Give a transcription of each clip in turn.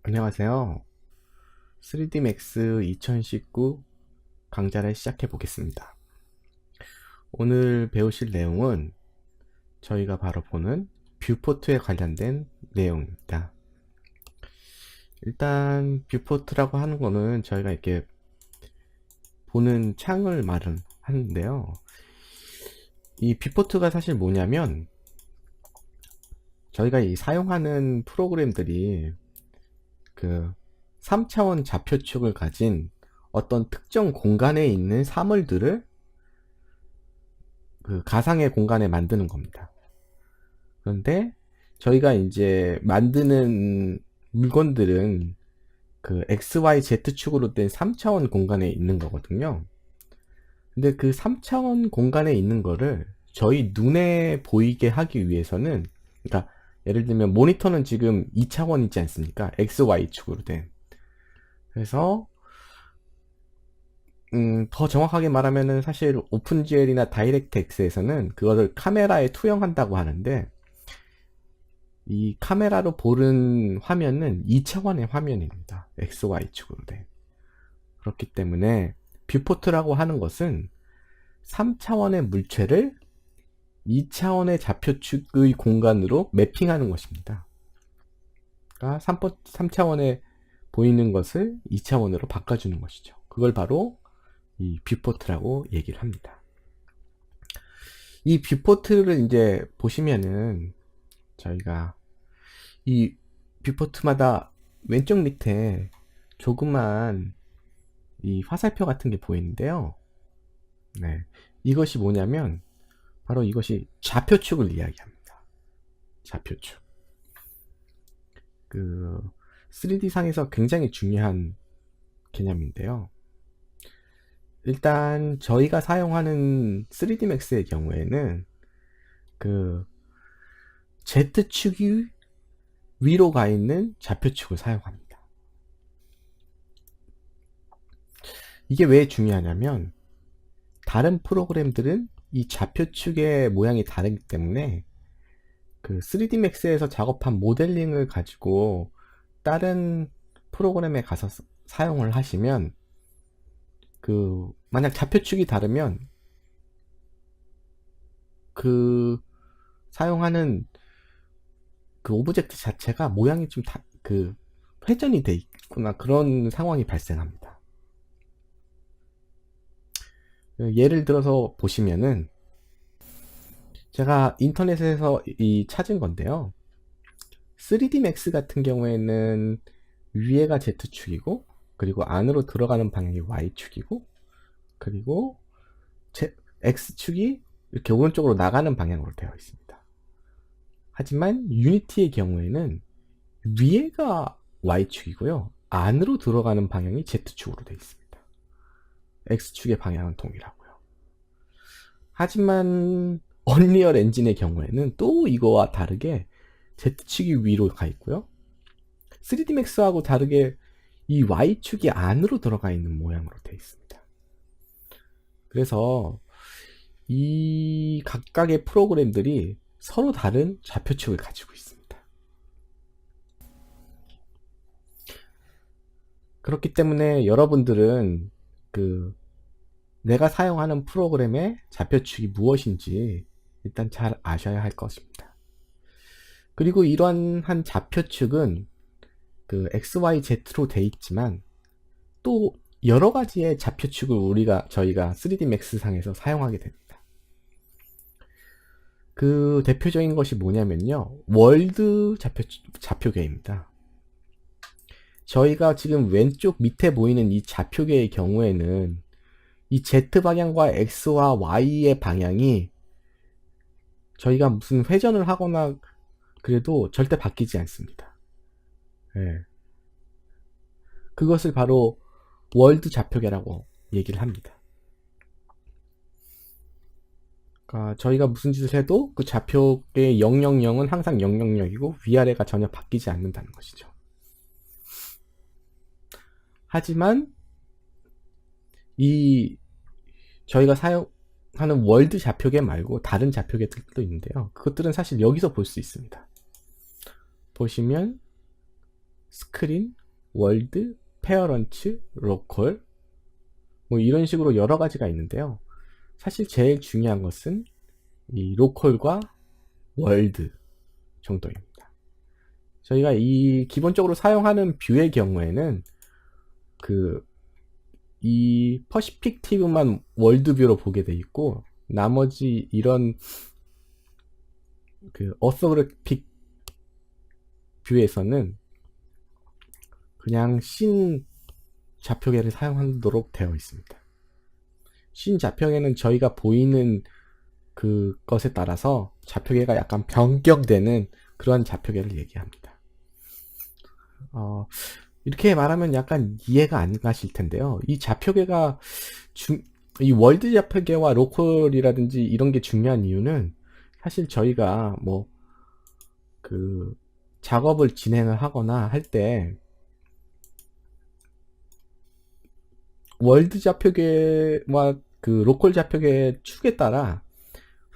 안녕하세요. 3D Max 2019 강좌를 시작해 보겠습니다. 오늘 배우실 내용은 저희가 바로 보는 뷰포트에 관련된 내용입니다. 일단 뷰포트라고 하는 거는 저희가 이렇게 보는 창을 말하는데요. 이 뷰포트가 사실 뭐냐면 저희가 사용하는 프로그램들이 그 3차원 좌표축을 가진 어떤 특정 공간에 있는 사물들을 그 가상의 공간에 만드는 겁니다. 그런데 저희가 이제 만드는 물건들은 그 XYZ축으로 된 3차원 공간에 있는 거거든요. 근데 그 3차원 공간에 있는 거를 저희 눈에 보이게 하기 위해서는, 그러니까 예를 들면 모니터는 지금 2차원이지 않습니까? XY축으로 된. 그래서 더 정확하게 말하면은 사실 오픈GL이나 다이렉트X에서는 그것을 카메라에 투영한다고 하는데, 이 카메라로 보는 화면은 2차원의 화면입니다. XY축으로 된. 그렇기 때문에 뷰포트라고 하는 것은 3차원의 물체를 2차원의 좌표축의 공간으로 매핑하는 것입니다. 그러니까 3차원에 보이는 것을 2차원으로 바꿔주는 것이죠. 그걸 바로 이 뷰포트라고 얘기를 합니다. 이 뷰포트를 이제 보시면은 저희가 이 뷰포트마다 왼쪽 밑에 조그만 이 화살표 같은 게 보이는데요. 네, 이것이 뭐냐면 바로 이것이 좌표축을 이야기합니다. 좌표축. 그 3D 상에서 굉장히 중요한 개념인데요. 일단 저희가 사용하는 3D Max의 경우에는 그 Z축이 위로 가 있는 좌표축을 사용합니다. 이게 왜 중요하냐면 다른 프로그램들은 이 좌표축의 모양이 다르기 때문에 그 3D Max에서 작업한 모델링을 가지고 다른 프로그램에 가서 사용을 하시면 그 만약 좌표축이 다르면 그 사용하는 그 오브젝트 자체가 모양이 좀 그 회전이 돼 있구나, 그런 상황이 발생합니다. 예를 들어서 보시면은 제가 인터넷에서 찾은 건데요. 3D Max 같은 경우에는 위에가 Z축이고, 그리고 안으로 들어가는 방향이 Y축이고, 그리고 X축이 이렇게 오른쪽으로 나가는 방향으로 되어 있습니다. 하지만 유니티의 경우에는 위에가 Y축이고요, 안으로 들어가는 방향이 Z축으로 되어 있습니다. X축의 방향은 동일하고요. 하지만 언리얼 엔진의 경우에는 또 이거와 다르게 Z축이 위로 가 있고요, 3D Max하고 다르게 이 Y축이 안으로 들어가 있는 모양으로 되어 있습니다. 그래서 이 각각의 프로그램들이 서로 다른 좌표축을 가지고 있습니다. 그렇기 때문에 여러분들은 그 내가 사용하는 프로그램의 좌표축이 무엇인지 일단 잘 아셔야 할 것입니다. 그리고 이러한 좌표축은 그 XYZ로 돼 있지만 또 여러 가지의 좌표축을 저희가 3D Max 상에서 사용하게 됩니다. 그 대표적인 것이 뭐냐면요, 월드 좌표계입니다. 저희가 지금 왼쪽 밑에 보이는 이 좌표계의 경우에는 이 Z 방향과 X와 Y의 방향이 저희가 무슨 회전을 하거나 그래도 절대 바뀌지 않습니다. 네. 그것을 바로 월드 좌표계라고 얘기를 합니다. 그러니까 저희가 무슨 짓을 해도 그 좌표계 000은 항상 000이고 위아래가 전혀 바뀌지 않는다는 것이죠. 하지만 이 저희가 사용하는 월드 좌표계 말고 다른 좌표계들도 있는데요. 그것들은 사실 여기서 볼 수 있습니다. 보시면 스크린, 월드, 페어런츠, 로컬 뭐 이런 식으로 여러 가지가 있는데요. 사실 제일 중요한 것은 이 로컬과 월드 정도입니다. 저희가 이 기본적으로 사용하는 뷰의 경우에는 이 퍼스펙티브만 월드 뷰로 보게 돼 있고, 나머지 이런 어서그래픽 뷰에서는 그냥 씬 좌표계를 사용하도록 되어 있습니다. 씬 좌표계는 저희가 보이는 그것에 따라서 좌표계가 약간 변경되는 그런 좌표계를 얘기합니다. 이렇게 말하면 약간 이해가 안 가실 텐데요. 이 좌표계가 이 월드 좌표계와 로컬이라든지 이런 게 중요한 이유는, 사실 저희가 뭐 작업을 진행을 하거나 할 때 월드 좌표계와 로컬 좌표계 축에 따라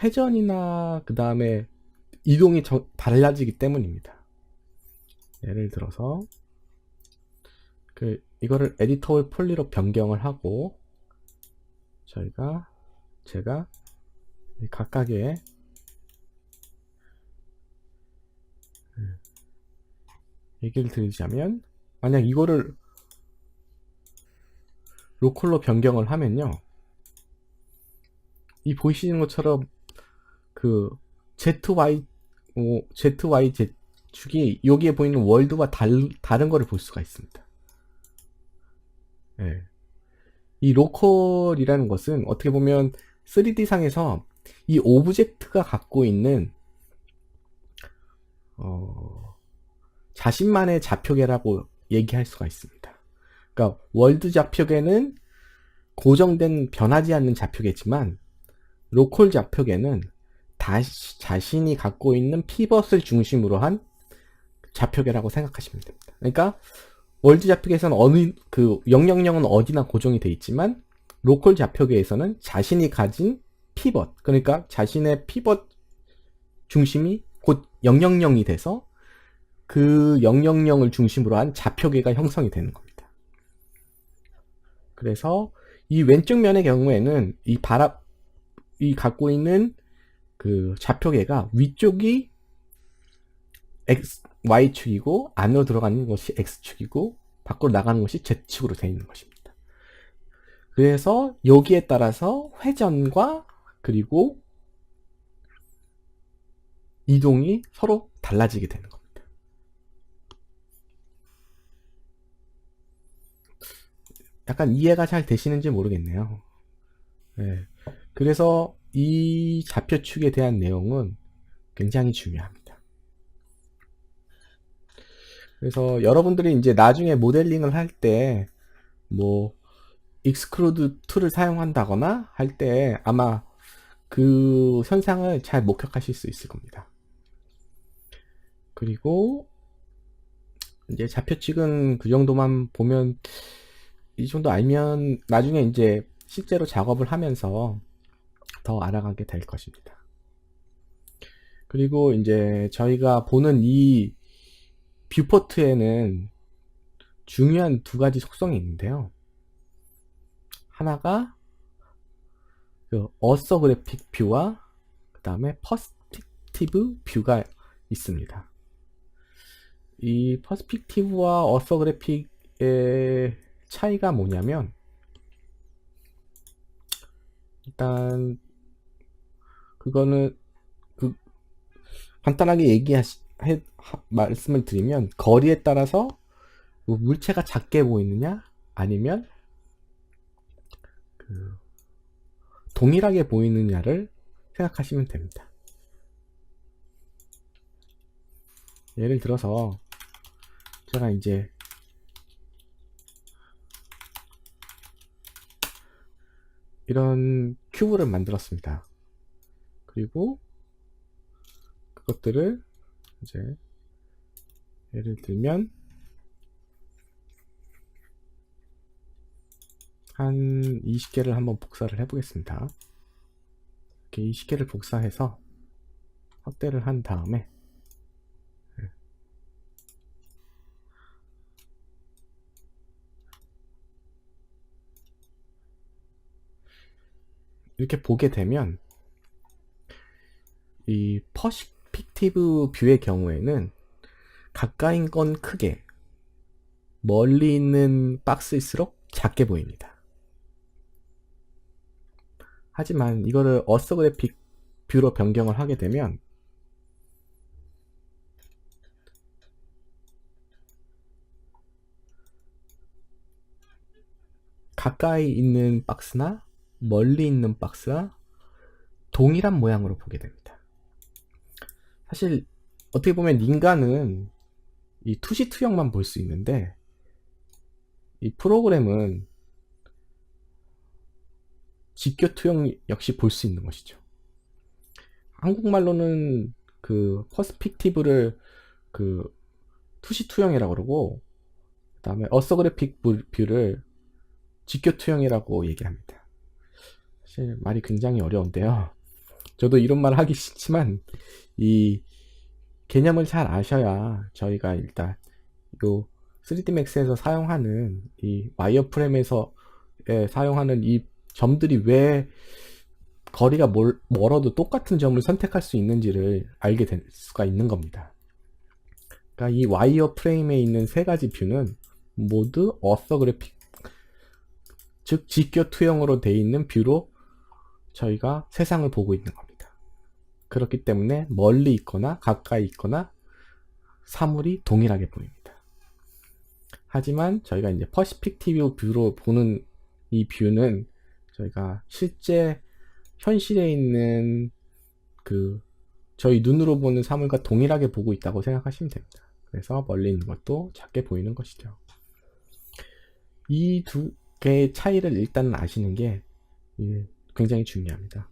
회전이나 그 다음에 이동이 달라지기 때문입니다. 예를 들어서 이거를 에디터블 폴리로 변경을 하고, 제가 각각의 얘기를 드리자면, 만약 이거를 로컬로 변경을 하면요, 이 보이시는 것처럼 ZY 축이 여기에 보이는 월드와 다른 거를 볼 수가 있습니다. 네. 이 로컬이라는 것은 어떻게 보면 3D 상에서 이 오브젝트가 갖고 있는 자신만의 좌표계라고 얘기할 수가 있습니다. 그러니까 월드 좌표계는 고정된 변하지 않는 좌표계지만, 로컬 좌표계는 자신이 갖고 있는 피벗을 중심으로 한 좌표계라고 생각하시면 됩니다. 그러니까 월드 좌표계에서는 000은 어디나 고정이 되어 있지만, 로컬 좌표계에서는 자신이 가진 피벗, 그러니까 자신의 피벗 중심이 곧 000이 돼서 그 000을 중심으로 한 좌표계가 형성이 되는 겁니다. 그래서 이 왼쪽 면의 경우에는 이 갖고 있는 좌표계가 위쪽이 Y축이고 안으로 들어가는 것이 X축이고 밖으로 나가는 것이 Z축으로 되어 있는 것입니다. 그래서 여기에 따라서 회전과 그리고 이동이 서로 달라지게 되는 겁니다. 약간 이해가 잘 되시는지 모르겠네요. 네. 그래서 이 좌표축에 대한 내용은 굉장히 중요합니다. 그래서 여러분들이 이제 나중에 모델링을 할 때 뭐 익스크루드 툴을 사용한다거나 할 때 아마 그 현상을 잘 목격하실 수 있을 겁니다. 그리고 이제 좌표축은 그 정도만 보면, 이 정도 알면 나중에 이제 실제로 작업을 하면서 더 알아가게 될 것입니다. 그리고 이제 저희가 보는 이 뷰포트에는 중요한 두 가지 속성이 있는데요. 하나가 어서그래픽 뷰와 그 다음에 퍼스펙티브 뷰가 있습니다. 이 퍼스펙티브와 어서그래픽의 차이가 뭐냐면, 일단 그거는 간단하게 말씀을 드리면, 거리에 따라서 물체가 작게 보이느냐 아니면 동일하게 보이느냐를 생각하시면 됩니다. 예를 들어서 제가 이제 이런 큐브를 만들었습니다. 그리고 그것들을 이제 예를 들면 한 20개를 한번 복사를 해 보겠습니다. 이렇게 20개를 복사해서 확대를 한 다음에 이렇게 보게 되면 이 퍼스펙티브 뷰의 경우에는 가까인 건 크게, 멀리 있는 박스일수록 작게 보입니다. 하지만 이거를 어서그래픽 뷰로 변경을 하게 되면 가까이 있는 박스나 멀리 있는 박스와 동일한 모양으로 보게 됩니다. 사실 어떻게 보면 인간은 이 투시 투영만 볼 수 있는데 이 프로그램은 직교 투영 역시 볼 수 있는 것이죠. 한국말로는 그 퍼스펙티브를 그 투시 투영이라고 그러고, 그 다음에 어서그래픽 뷰를 직교 투영이라고 얘기합니다. 사실 말이 굉장히 어려운데요. 저도 이런 말 하기 싫지만 이 개념을 잘 아셔야 저희가 일단 요 3D Max에서 사용하는 이 와이어프레임에서 사용하는 이 점들이 왜 거리가 멀어도 똑같은 점을 선택할 수 있는지를 알게 될 수가 있는 겁니다. 그러니까 이 와이어프레임에 있는 세 가지 뷰는 모두 어서그래픽, 즉 직교 투영으로 되어 있는 뷰로 저희가 세상을 보고 있는 겁니다. 그렇기 때문에 멀리 있거나 가까이 있거나 사물이 동일하게 보입니다. 하지만 저희가 이제 퍼스펙티브 뷰로 보는 이 뷰는 저희가 실제 현실에 있는 그 저희 눈으로 보는 사물과 동일하게 보고 있다고 생각하시면 됩니다. 그래서 멀리 있는 것도 작게 보이는 것이죠. 이 두 개의 차이를 일단 아시는 게 굉장히 중요합니다.